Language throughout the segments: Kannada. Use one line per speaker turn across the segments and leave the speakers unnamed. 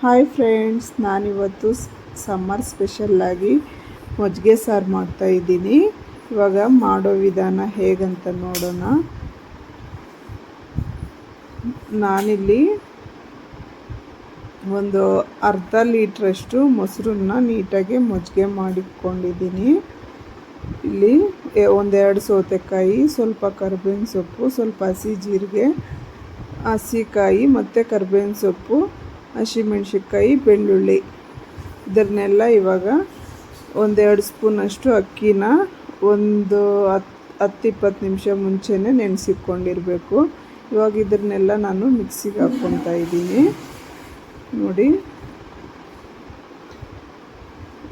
ಹಾಯ್ ಫ್ರೆಂಡ್ಸ್, ನಾನಿವತ್ತು ಸಮ್ಮರ್ ಸ್ಪೆಷಲ್ಲಾಗಿ ಮಜ್ಜಿಗೆ ಸಾರು ಮಾಡ್ತಾಯಿದ್ದೀನಿ. ಇವಾಗ ಮಾಡೋ ವಿಧಾನ ಹೇಗಂತ ನೋಡೋಣ. ನಾನಿಲ್ಲಿ ಒಂದು ಅರ್ಧ ಲೀಟ್ರಷ್ಟು ಮೊಸರನ್ನ ನೀಟಾಗಿ ಮಜ್ಜಿಗೆ ಮಾಡಿಕೊಂಡಿದ್ದೀನಿ. ಇಲ್ಲಿ ಒಂದೆರಡು ಸೌತೆಕಾಯಿ, ಸ್ವಲ್ಪ ಕರಿಬೇವಿನ ಸೊಪ್ಪು, ಸ್ವಲ್ಪ ಹಸಿ ಜೀರಿಗೆ, ಹಸಿಕಾಯಿ ಮತ್ತು ಕರಿಬೇವಿನ ಸೊಪ್ಪು, ಹಸಿಮೆಣ್ಸಿನ್ಕಾಯಿ, ಬೆಳ್ಳುಳ್ಳಿ, ಇದನ್ನೆಲ್ಲ ಇವಾಗ ಒಂದೆರಡು ಸ್ಪೂನಷ್ಟು ಅಕ್ಕಿನ ಒಂದು 10-20 ನಿಮಿಷ ಮುಂಚೆನೇ ನೆನೆಸಿಕೊಂಡಿರಬೇಕು. ಇವಾಗ ಇದನ್ನೆಲ್ಲ ನಾನು ಮಿಕ್ಸಿಗೆ ಹಾಕ್ಕೊತಾ ಇದ್ದೀನಿ. ನೋಡಿ,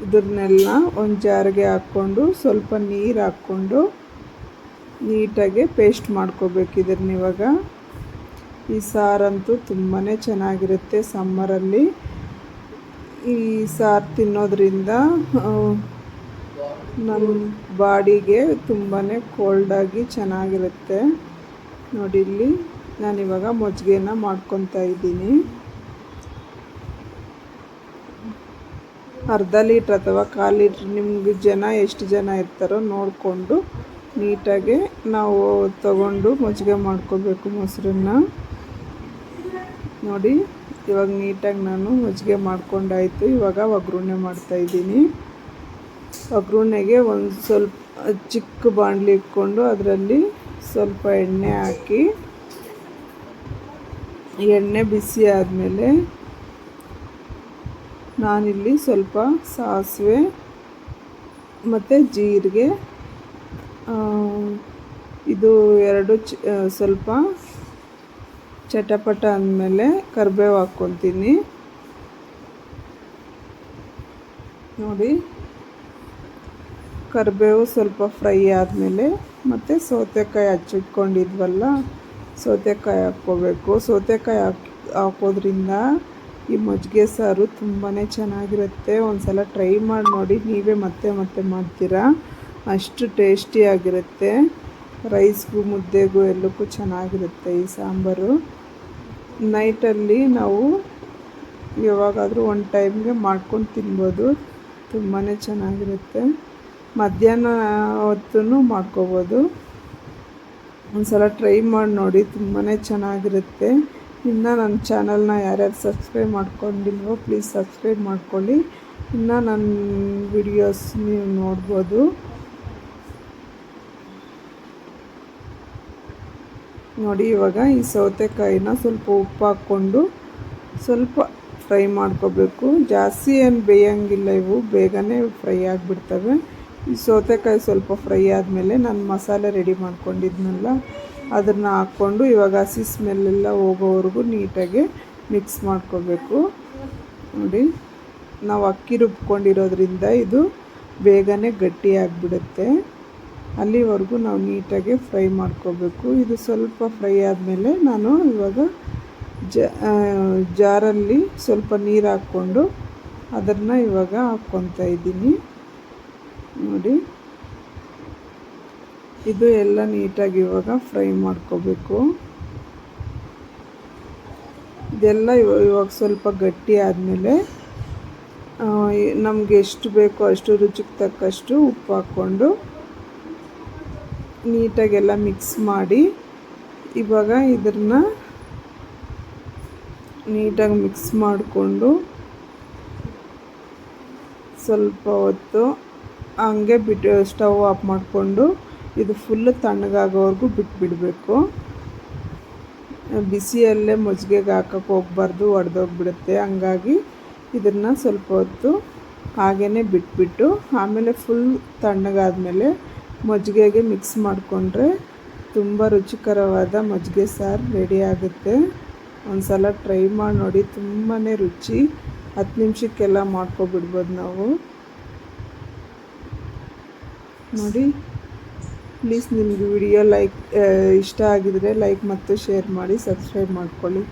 ಇದನ್ನೆಲ್ಲ ಒಂದು ಜಾರಿಗೆ ಹಾಕ್ಕೊಂಡು ಸ್ವಲ್ಪ ನೀರು ಹಾಕ್ಕೊಂಡು ನೀಟಾಗಿ ಪೇಸ್ಟ್ ಮಾಡ್ಕೋಬೇಕು. ಇದನ್ನ ಇವಾಗ ಈ ಸಾರಂತೂ ತುಂಬಾ ಚೆನ್ನಾಗಿರುತ್ತೆ. ಸಮ್ಮರಲ್ಲಿ ಈ ಸಾರು ತಿನ್ನೋದ್ರಿಂದ ನಮ್ಮ ಬಾಡಿಗೆ ತುಂಬಾ ಕೋಲ್ಡಾಗಿ ಚೆನ್ನಾಗಿರುತ್ತೆ. ನೋಡಿ, ಇಲ್ಲಿ ನಾನಿವಾಗ ಮಜ್ಜಿಗೆನ ಮಾಡ್ಕೊತಾ ಇದ್ದೀನಿ. ಅರ್ಧ ಲೀಟ್ರ್ ಅಥವಾ 1/4 ಲೀಟ್ರ್, ನಿಮ್ಗೆ ಎಷ್ಟು ಜನ ಇರ್ತಾರೋ ನೋಡಿಕೊಂಡು ನೀಟಾಗಿ ನಾವು ತಗೊಂಡು ಮಜ್ಜಿಗೆ ಮಾಡ್ಕೋಬೇಕು ಮೊಸರನ್ನ. ನೋಡಿ, ಇವಾಗ ನೀಟಾಗಿ ನಾನು ಮಜ್ಜಿಗೆ ಮಾಡ್ಕೊಂಡಾಯಿತು. ಇವಾಗ ಒಗ್ಗರಣೆ ಮಾಡ್ತಾಯಿದ್ದೀನಿ. ಒಗ್ಗರಣೆಗೆ ಒಂದು ಸ್ವಲ್ಪ ಚಿಕ್ಕ ಬಾಣಲಿ ಇಟ್ಕೊಂಡು ಅದರಲ್ಲಿ ಸ್ವಲ್ಪ ಎಣ್ಣೆ ಹಾಕಿ, ಎಣ್ಣೆ ಬಿಸಿ ಆದಮೇಲೆ ನಾನಿಲ್ಲಿ ಸ್ವಲ್ಪ ಸಾಸಿವೆ ಮತ್ತು ಜೀರಿಗೆ, ಇದು ಎರಡು ಸ್ವಲ್ಪ ಚಟಪಟ ಅಂದಮೇಲೆ ಕರಿಬೇವು ಹಾಕ್ಕೊತೀನಿ. ನೋಡಿ, ಕರಿಬೇವು ಸ್ವಲ್ಪ ಫ್ರೈ ಆದಮೇಲೆ ಮತ್ತು ಸೌತೆಕಾಯಿ ಹಚ್ಚಿಟ್ಕೊಂಡಿದ್ವಲ್ಲ, ಸೌತೆಕಾಯಿ ಹಾಕ್ಕೋಬೇಕು. ಸೌತೆಕಾಯಿ ಹಾಕೋದ್ರಿಂದ ಈ ಮಜ್ಜಿಗೆ ಸಾರು ತುಂಬಾ ಚೆನ್ನಾಗಿರುತ್ತೆ. ಒಂದು ಸಲ ಟ್ರೈ ಮಾಡಿ ನೋಡಿ, ನೀವೇ ಮತ್ತೆ ಮತ್ತೆ ಮಾಡ್ತೀರಾ. ಅಷ್ಟು ಟೇಸ್ಟಿಯಾಗಿರುತ್ತೆ. ರೈಸ್ಗೂ ಮುದ್ದೆಗೂ ಎಲ್ಲಕ್ಕೂ ಚೆನ್ನಾಗಿರುತ್ತೆ ಈ ಸಾಂಬಾರು. ನೈಟಲ್ಲಿ ನಾವು ಯಾವಾಗಾದರೂ ಒಂದು ಟೈಮ್ಗೆ ಮಾಡ್ಕೊಂಡು ತಿನ್ಬೋದು. ತುಂಬಾ ಚೆನ್ನಾಗಿರುತ್ತೆ. ಮಧ್ಯಾಹ್ನ ಹೊತ್ತೂ ಮಾಡ್ಕೋಬೋದು. ಒಂದು ಸಲ ಟ್ರೈ ಮಾಡಿ ನೋಡಿ, ತುಂಬಾ ಚೆನ್ನಾಗಿರುತ್ತೆ. ಇನ್ನು ನನ್ನ ಚಾನಲ್ನ ಯಾರ್ಯಾರು ಸಬ್ಸ್ಕ್ರೈಬ್ ಮಾಡ್ಕೊಂಡಿಲ್ವೋ ಪ್ಲೀಸ್ ಸಬ್ಸ್ಕ್ರೈಬ್ ಮಾಡ್ಕೊಳ್ಳಿ. ಇನ್ನು ನನ್ನ ವಿಡಿಯೋಸ್ ನೀವು ನೋಡ್ಬೋದು. ನೋಡಿ, ಇವಾಗ ಈ ಸೌತೆಕಾಯಿನ ಸ್ವಲ್ಪ ಉಪ್ಪು ಹಾಕ್ಕೊಂಡು ಸ್ವಲ್ಪ ಫ್ರೈ ಮಾಡ್ಕೋಬೇಕು. ಜಾಸ್ತಿ ಏನು ಬೇಯೋಂಗಿಲ್ಲ, ಇವು ಬೇಗನೆ ಫ್ರೈ ಆಗಿಬಿಡ್ತವೆ. ಈ ಸೌತೆಕಾಯಿ ಸ್ವಲ್ಪ ಫ್ರೈ ಆದಮೇಲೆ ನಾನು ಮಸಾಲೆ ರೆಡಿ ಮಾಡ್ಕೊಂಡಿದ್ನಲ್ಲ ಅದನ್ನು ಹಾಕ್ಕೊಂಡು ಇವಾಗ ಹಸಿ ಸ್ಮೆಲ್ಲೆಲ್ಲ ಹೋಗೋವರೆಗೂ ನೀಟಾಗಿ ಮಿಕ್ಸ್ ಮಾಡ್ಕೋಬೇಕು. ನೋಡಿ, ನಾವು ಅಕ್ಕಿ ರುಬ್ಕೊಂಡಿರೋದ್ರಿಂದ ಇದು ಬೇಗನೆ ಗಟ್ಟಿಯಾಗಿಬಿಡುತ್ತೆ. ಅಲ್ಲಿವರೆಗೂ ನಾವು ನೀಟಾಗಿ ಫ್ರೈ ಮಾಡ್ಕೋಬೇಕು. ಇದು ಸ್ವಲ್ಪ ಫ್ರೈ ಆದಮೇಲೆ ನಾನು ಇವಾಗ ಜಾರಲ್ಲಿ ಸ್ವಲ್ಪ ನೀರು ಹಾಕ್ಕೊಂಡು ಅದನ್ನು ಇವಾಗ ಹಾಕ್ಕೊತಾ ಇದ್ದೀನಿ. ನೋಡಿ, ಇದು ಎಲ್ಲ ನೀಟಾಗಿ ಇವಾಗ ಫ್ರೈ ಮಾಡ್ಕೋಬೇಕು. ಇದೆಲ್ಲ ಇವಾಗ ಸ್ವಲ್ಪ ಗಟ್ಟಿ ಆದಮೇಲೆ ನಮಗೆ ಎಷ್ಟು ಬೇಕೋ ಅಷ್ಟು ರುಚಿಗೆ ತಕ್ಕಷ್ಟು ಉಪ್ಪು ಹಾಕ್ಕೊಂಡು ನೀಟಾಗೆಲ್ಲ ಮಿಕ್ಸ್ ಮಾಡಿ ಇವಾಗ ಇದನ್ನು ನೀಟಾಗಿ ಮಿಕ್ಸ್ ಮಾಡಿಕೊಂಡು ಸ್ವಲ್ಪ ಹೊತ್ತು ಹಂಗೆ ಸ್ಟವ್ ಆಫ್ ಮಾಡಿಕೊಂಡು ಇದು ಫುಲ್ಲು ತಣ್ಣಗಾಗೋವರೆಗೂ ಬಿಟ್ಬಿಡಬೇಕು. ಬಿಸಿಯಲ್ಲೇ ಮಜ್ಜಿಗೆಗೆ ಹಾಕೋಕ್ಕೆ ಹೋಗ್ಬಾರ್ದು, ಒಡೆದೋಗ್ಬಿಡುತ್ತೆ. ಹಂಗಾಗಿ ಇದನ್ನು ಸ್ವಲ್ಪ ಹೊತ್ತು ಹಾಗೇ ಬಿಟ್ಬಿಟ್ಟು ಆಮೇಲೆ ಫುಲ್ ತಣ್ಣಗಾದ್ಮೇಲೆ ಮಜ್ಜಿಗೆಗೆ ಮಿಕ್ಸ್ ಮಾಡಿಕೊಂಡ್ರೆ ತುಂಬ ರುಚಿಕರವಾದ ಮಜ್ಜಿಗೆ ಸಾರು ರೆಡಿ ಆಗುತ್ತೆ. ಒಂದು ಸಲ ಟ್ರೈ ಮಾಡಿ ನೋಡಿ, ತುಂಬಾ ರುಚಿ. 10 ನಿಮಿಷಕ್ಕೆಲ್ಲ ಮಾಡ್ಕೊಬಿಡ್ಬೋದು ನಾವು. ನೋಡಿ, ಪ್ಲೀಸ್ ನಿಮಗೆ ವಿಡಿಯೋ ಇಷ್ಟ ಆಗಿದರೆ ಲೈಕ್ ಮತ್ತು ಶೇರ್ ಮಾಡಿ, ಸಬ್ಸ್ಕ್ರೈಬ್ ಮಾಡ್ಕೊಳ್ಳಿ.